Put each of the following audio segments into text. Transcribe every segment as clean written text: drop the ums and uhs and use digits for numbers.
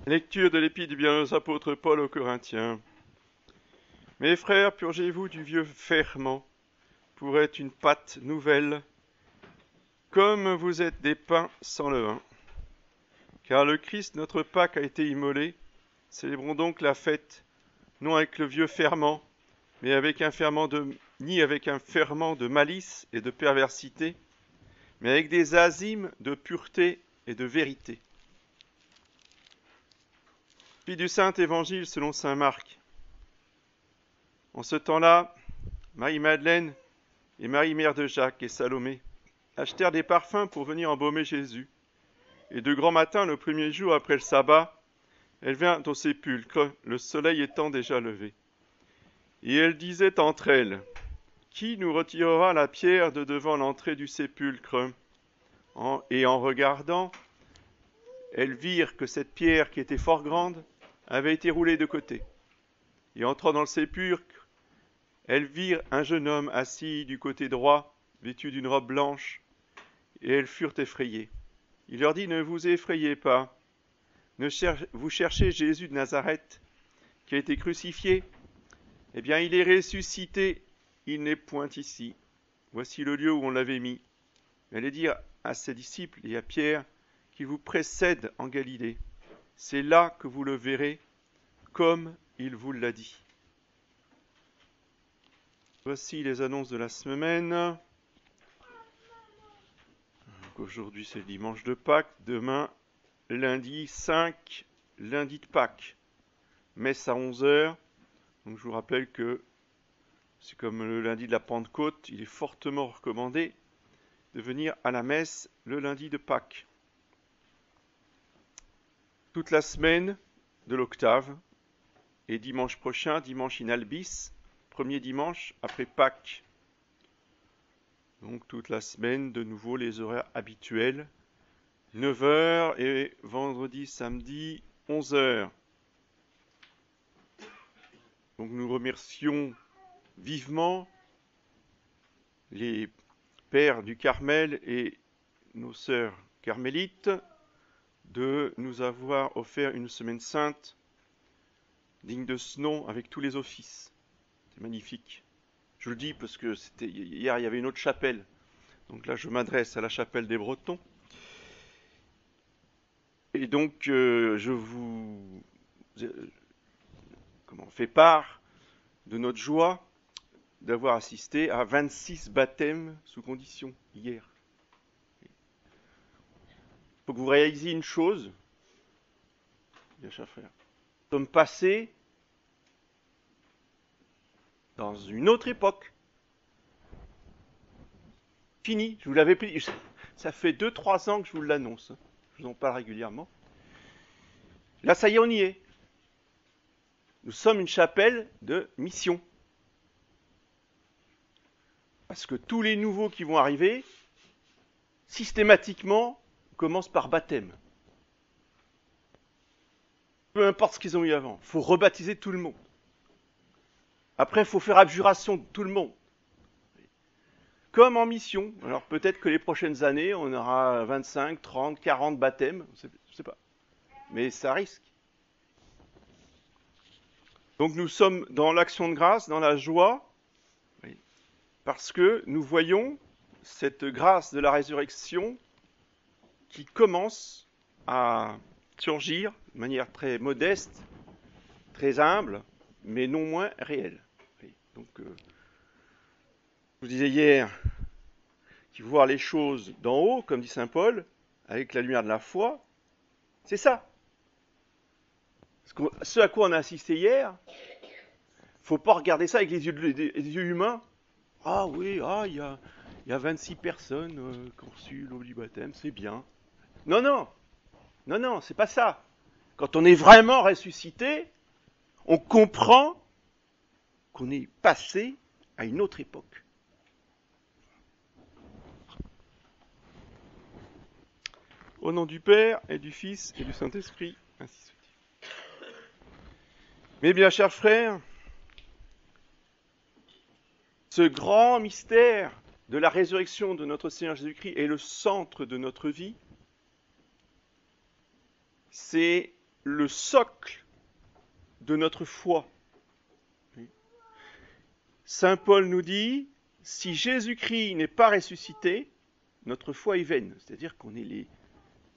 Lecture de l'épître du bienheureux apôtre Paul aux Corinthiens. Mes frères, purgez-vous du vieux ferment, pour être une pâte nouvelle, comme vous êtes des pains sans levain. Car le Christ, notre Pâque, a été immolé. Célébrons donc la fête, non avec le vieux ferment, mais ni avec un ferment de malice et de perversité, mais avec des azymes de pureté et de vérité. Puis du Saint Évangile selon saint Marc. En ce temps-là, Marie-Madeleine et Marie, mère de Jacques et Salomé, achetèrent des parfums pour venir embaumer Jésus. Et de grand matin, le premier jour après le sabbat, elle vint au sépulcre, le soleil étant déjà levé. Et elle disait entre elles, « Qui nous retirera la pierre de devant l'entrée du sépulcre ?» Et en regardant, elles virent que cette pierre, qui était fort grande, avait été roulée de côté. Et entrant dans le sépulcre, elles virent un jeune homme assis du côté droit, vêtu d'une robe blanche, et elles furent effrayées. Il leur dit, « Ne vous effrayez pas. Vous cherchez Jésus de Nazareth, qui a été crucifié. Eh bien, il est ressuscité, il n'est point ici. Voici le lieu où on l'avait mis. » Elle dit à ses disciples et à Pierre qu'il vous précède en Galilée. C'est là que vous le verrez, comme il vous l'a dit. Voici les annonces de la semaine. Aujourd'hui, c'est le dimanche de Pâques. Demain, lundi 5, lundi de Pâques. Messe à 11h. Donc, je vous rappelle que c'est comme le lundi de la Pentecôte. Il est fortement recommandé de venir à la messe le lundi de Pâques. Toute la semaine de l'octave et dimanche prochain, dimanche in albis, premier dimanche après Pâques. Donc toute la semaine, de nouveau les horaires habituels, 9h et vendredi, samedi, 11h. Donc nous remercions vivement les pères du Carmel et nos sœurs carmélites de nous avoir offert une semaine sainte digne de ce nom avec tous les offices. C'est magnifique. Je le dis parce que hier, il y avait une autre chapelle. Donc là, je m'adresse à la chapelle des Bretons. Et donc, je vous fais part de notre joie d'avoir assisté à 26 baptêmes sous condition hier. Il faut que vous réalisiez une chose, bien cher frère. Nous sommes passés dans une autre époque. Fini, je vous l'avais dit, ça fait 2-3 ans que je vous l'annonce. Je vous en parle régulièrement. Là, ça y est, on y est. Nous sommes une chapelle de mission. Parce que tous les nouveaux qui vont arriver, systématiquement, commencent par baptême. Peu importe ce qu'ils ont eu avant. Il faut rebaptiser tout le monde. Après, il faut faire abjuration de tout le monde. Comme en mission. Alors peut-être que les prochaines années, on aura 25, 30, 40 baptêmes. Je ne sais pas. Mais ça risque. Donc nous sommes dans l'action de grâce, dans la joie, parce que nous voyons cette grâce de la résurrection qui commence à surgir de manière très modeste, très humble, mais non moins réelle. Donc, je vous disais hier qu'il faut voir les choses d'en haut, comme dit saint Paul, avec la lumière de la foi, c'est ça. Ce à quoi on a assisté hier, il ne faut pas regarder ça avec les yeux humains. Ah oui, il y a 26 personnes qui ont reçu l'eau du baptême, c'est bien. Non, c'est pas ça. Quand on est vraiment ressuscité, on comprend qu'on est passé à une autre époque. Au nom du Père et du Fils et du Saint-Esprit, ainsi soit-il. Mes bien chers frères, ce grand mystère de la résurrection de notre Seigneur Jésus-Christ est le centre de notre vie. C'est le socle de notre foi. Saint Paul nous dit, si Jésus-Christ n'est pas ressuscité, notre foi est vaine. C'est-à-dire qu'on est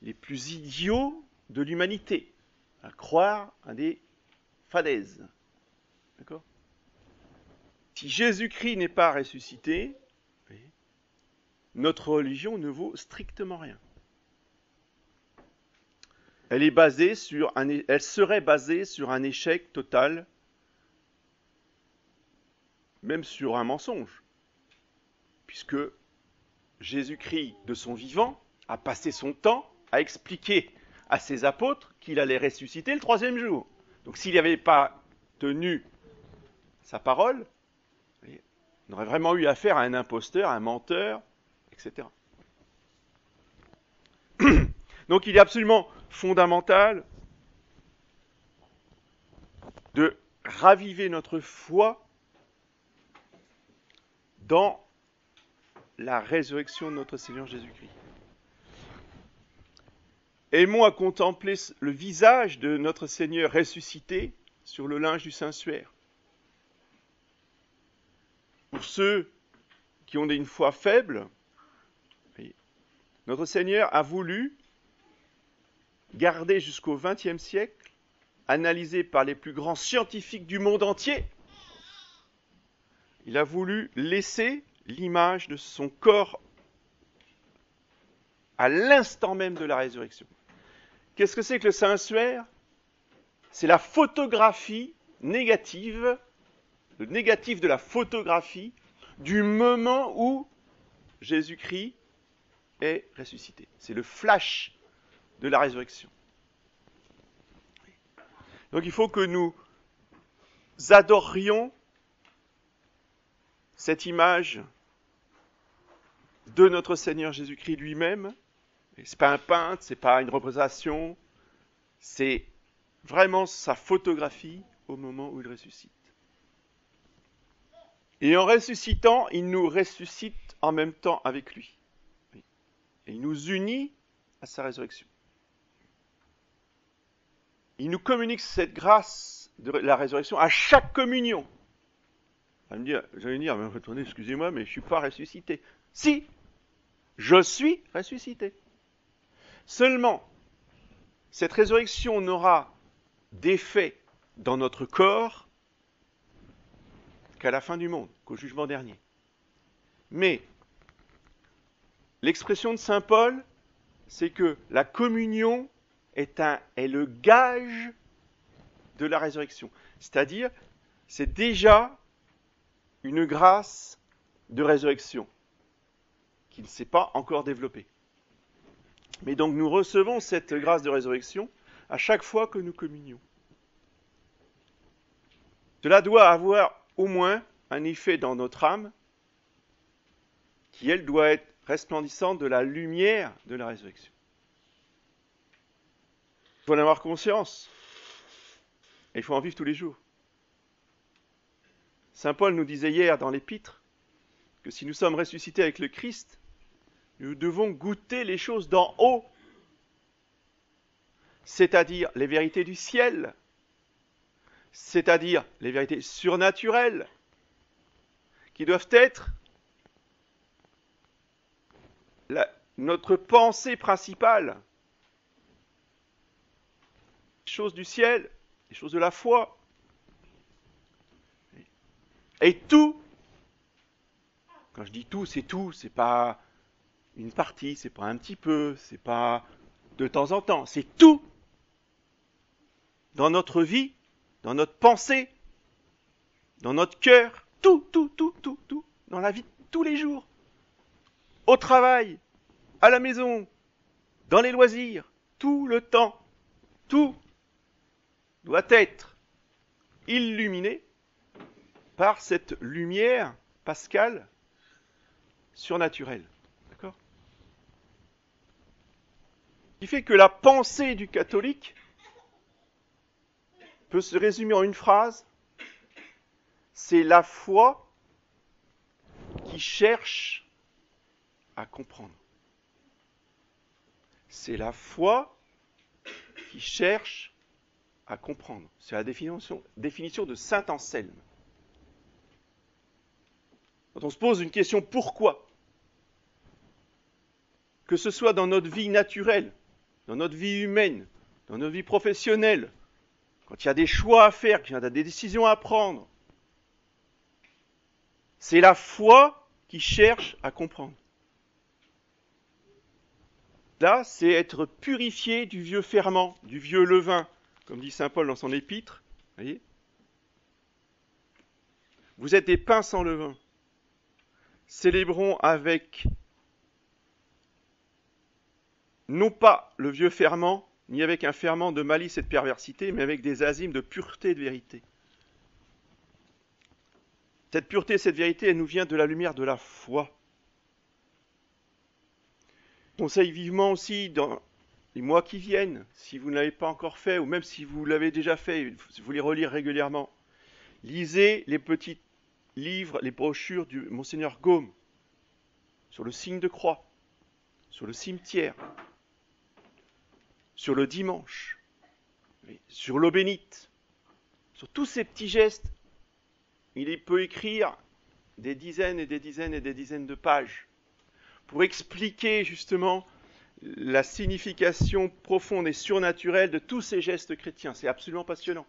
les plus idiots de l'humanité, à croire à des fadaises. D'accord ? Si Jésus-Christ n'est pas ressuscité, notre religion ne vaut strictement rien. Elle serait basée sur un échec total, même sur un mensonge, puisque Jésus-Christ, de son vivant, a passé son temps à expliquer à ses apôtres qu'il allait ressusciter le 3e jour. Donc s'il n'avait pas tenu sa parole, on aurait vraiment eu affaire à un imposteur, à un menteur, etc. Donc il est absolument fondamental de raviver notre foi dans la résurrection de notre Seigneur Jésus-Christ. Aimons à contempler le visage de notre Seigneur ressuscité sur le linge du Saint-Suaire. Pour ceux qui ont une foi faible, notre Seigneur a voulu garder jusqu'au XXe siècle, analysé par les plus grands scientifiques du monde entier, il a voulu laisser l'image de son corps à l'instant même de la résurrection. Qu'est-ce que c'est que le Saint-Suaire ? C'est la photographie négative, le négatif de la photographie du moment où Jésus-Christ est ressuscité. C'est le flash de la résurrection. Donc il faut que nous adorions cette image de notre Seigneur Jésus-Christ lui-même. Ce n'est pas un peintre, ce n'est pas une représentation, c'est vraiment sa photographie au moment où il ressuscite. Et en ressuscitant, il nous ressuscite en même temps avec lui. Et il nous unit à sa résurrection. Il nous communique cette grâce de la résurrection à chaque communion. J'allais dire, mais attendez, excusez-moi, mais je ne suis pas ressuscité. Si, je suis ressuscité. Seulement, cette résurrection n'aura d'effet dans notre corps qu'à la fin du monde, qu'au jugement dernier. Mais l'expression de saint Paul, c'est que la communion est le gage de la résurrection. C'est-à-dire, c'est déjà une grâce de résurrection qui ne s'est pas encore développée. Mais donc nous recevons cette grâce de résurrection à chaque fois que nous communions. Cela doit avoir au moins un effet dans notre âme qui, elle, doit être resplendissante de la lumière de la résurrection. Il faut en avoir conscience. Et il faut en vivre tous les jours. Saint Paul nous disait hier dans l'Épître que si nous sommes ressuscités avec le Christ, nous devons goûter les choses d'en haut, c'est-à-dire les vérités du ciel, c'est-à-dire les vérités surnaturelles, qui doivent être notre pensée principale. Les choses du ciel, les choses de la foi. Et tout, quand je dis tout, c'est pas une partie, c'est pas un petit peu, c'est pas de temps en temps, c'est tout dans notre vie, dans notre pensée, dans notre cœur, tout, dans la vie de tous les jours, au travail, à la maison, dans les loisirs, tout le temps, tout doit être illuminé par cette lumière pascale surnaturelle. D'accord ? Ce qui fait que la pensée du catholique peut se résumer en une phrase, c'est la foi qui cherche à comprendre. C'est la foi qui cherche à comprendre. C'est la définition de saint Anselme. Quand on se pose une question pourquoi, que ce soit dans notre vie naturelle, dans notre vie humaine, dans notre vie professionnelle, quand il y a des choix à faire, quand il y a des décisions à prendre, c'est la foi qui cherche à comprendre. Là, c'est être purifié du vieux ferment, du vieux levain, comme dit saint Paul dans son épître. Voyez, vous êtes des pains sans levain. Célébrons avec, non pas le vieux ferment, ni avec un ferment de malice et de perversité, mais avec des azymes de pureté et de vérité. Cette pureté et cette vérité, elle nous vient de la lumière de la foi. Je conseille vivement aussi dans les mois qui viennent, si vous ne l'avez pas encore fait, ou même si vous l'avez déjà fait, si vous les relire régulièrement, lisez les petits livres, les brochures du Monseigneur Gaume, sur le signe de croix, sur le cimetière, sur le dimanche, sur l'eau bénite, sur tous ces petits gestes. Il peut écrire des dizaines et des dizaines et des dizaines de pages pour expliquer justement la signification profonde et surnaturelle de tous ces gestes chrétiens. C'est absolument passionnant.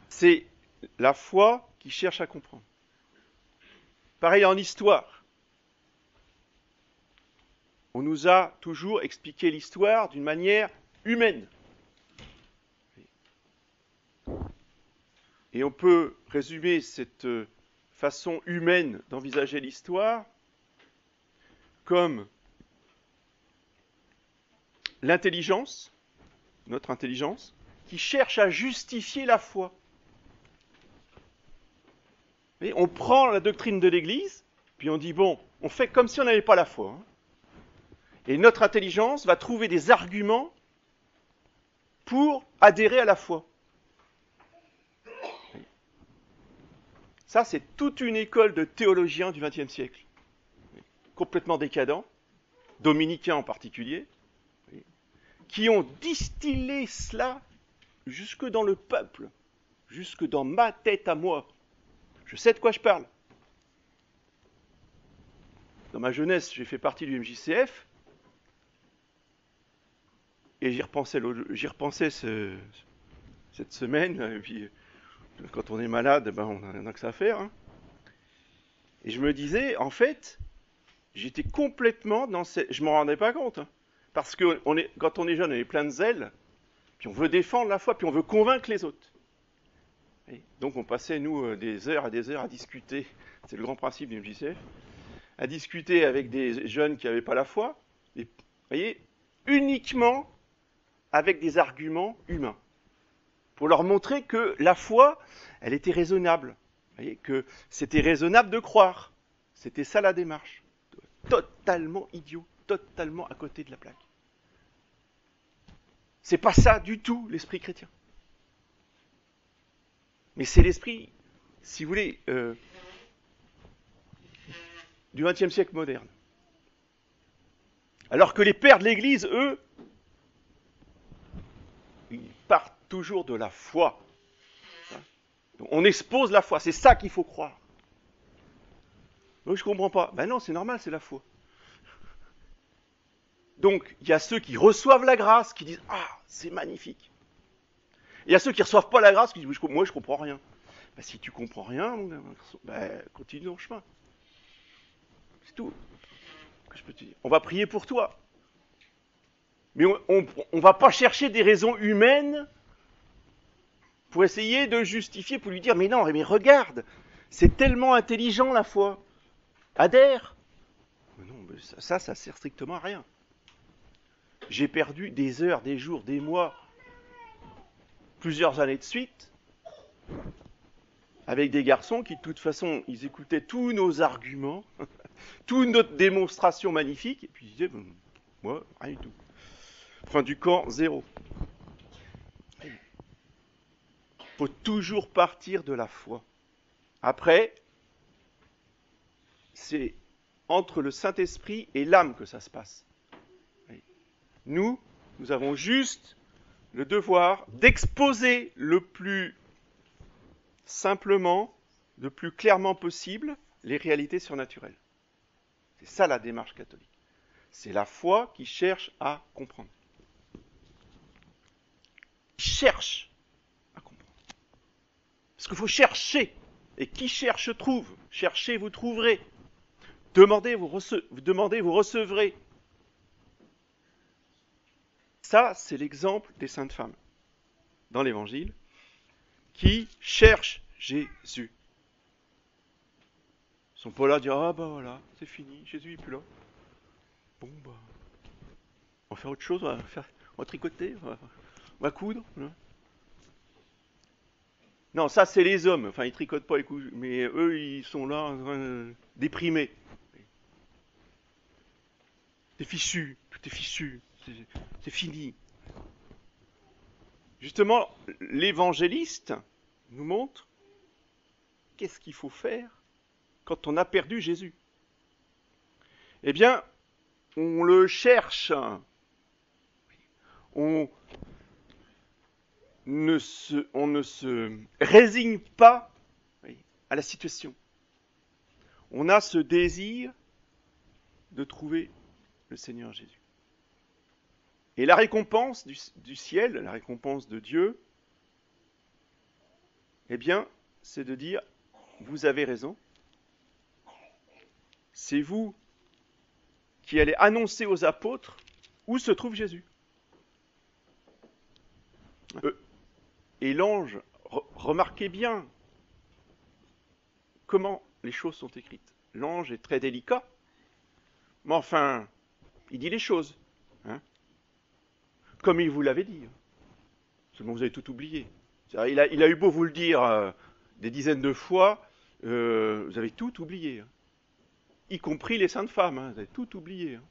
C'est la foi qui cherche à comprendre. Pareil en histoire. On nous a toujours expliqué l'histoire d'une manière humaine. Et on peut résumer cette façon humaine d'envisager l'histoire comme l'intelligence, notre intelligence, qui cherche à justifier la foi. Et on prend la doctrine de l'Église, puis on dit, bon, on fait comme si on n'avait pas la foi. Et notre intelligence va trouver des arguments pour adhérer à la foi. Ça, c'est toute une école de théologiens du XXe siècle, complètement décadents, dominicains en particulier, qui ont distillé cela jusque dans le peuple, jusque dans ma tête à moi. Je sais de quoi je parle. Dans ma jeunesse, j'ai fait partie du MJCF, et j'y repensais cette semaine, et puis quand on est malade, ben on n'a que ça à faire. Hein. Et je me disais, en fait, j'étais complètement dans cette... Je ne m'en rendais pas compte. Hein, parce que quand on est jeune, on est plein de zèle, puis on veut défendre la foi, puis on veut convaincre les autres. Et donc on passait, nous, des heures et des heures à discuter, c'est le grand principe du MJCF, à discuter avec des jeunes qui n'avaient pas la foi, et, vous voyez, uniquement avec des arguments humains. Pour leur montrer que la foi, elle était raisonnable. Vous voyez, que c'était raisonnable de croire. C'était ça la démarche. Totalement idiot, totalement à côté de la plaque. C'est pas ça du tout l'esprit chrétien. Mais c'est l'esprit, si vous voulez, du XXe siècle moderne. Alors que les pères de l'Église, eux, ils partent toujours de la foi. Donc on expose la foi, c'est ça qu'il faut croire. Donc je ne comprends pas. Ben non, c'est normal, c'est la foi. Donc il y a ceux qui reçoivent la grâce, qui disent « Ah, c'est magnifique ». Il y a ceux qui ne reçoivent pas la grâce, qui disent « Moi, je ne comprends rien ». Ben, si tu ne comprends rien, ben, continue ton chemin. C'est tout. Que je peux te dire. On va prier pour toi. Mais on ne va pas chercher des raisons humaines pour essayer de justifier, pour lui dire, mais non, mais regarde, c'est tellement intelligent la foi. Adhère. Mais non, mais ça sert strictement à rien. J'ai perdu des heures, des jours, des mois, plusieurs années de suite, avec des garçons qui, de toute façon, ils écoutaient tous nos arguments, toute notre démonstration magnifique, et puis ils disaient, moi, rien du tout. Fin du camp, zéro. Il faut toujours partir de la foi. Après, c'est entre le Saint-Esprit et l'âme que ça se passe. Nous avons juste le devoir d'exposer le plus simplement, le plus clairement possible, les réalités surnaturelles. C'est ça la démarche catholique. C'est la foi qui cherche à comprendre. Cherche à comprendre. Parce qu'il faut chercher. Et qui cherche trouve. Cherchez, vous trouverez. Demandez, vous recevrez. Ça, c'est l'exemple des saintes femmes dans l'Évangile qui cherchent Jésus. Ils sont pas là à dire « Ah bah voilà, c'est fini, Jésus n'est plus là. Bon bah, on va faire autre chose, on va tricoter, on va coudre. » Non, ça c'est les hommes, enfin ils tricotent pas les coups, mais eux ils sont là déprimés. C'est fichu, tout est fichu, c'est fini. Justement, l'évangéliste nous montre qu'est-ce qu'il faut faire quand on a perdu Jésus. Eh bien, on le cherche. On ne se résigne pas à la situation. On a ce désir de trouver le Seigneur Jésus. Et la récompense du ciel, la récompense de Dieu, eh bien, c'est de dire, vous avez raison, c'est vous qui allez annoncer aux apôtres où se trouve Jésus. Et l'ange, remarquez bien comment les choses sont écrites. L'ange est très délicat, mais enfin, il dit les choses. Hein, comme il vous l'avait dit. Seulement vous avez tout oublié. Il a eu beau vous le dire des dizaines de fois, vous avez tout oublié. Y compris les saintes femmes, vous avez tout oublié.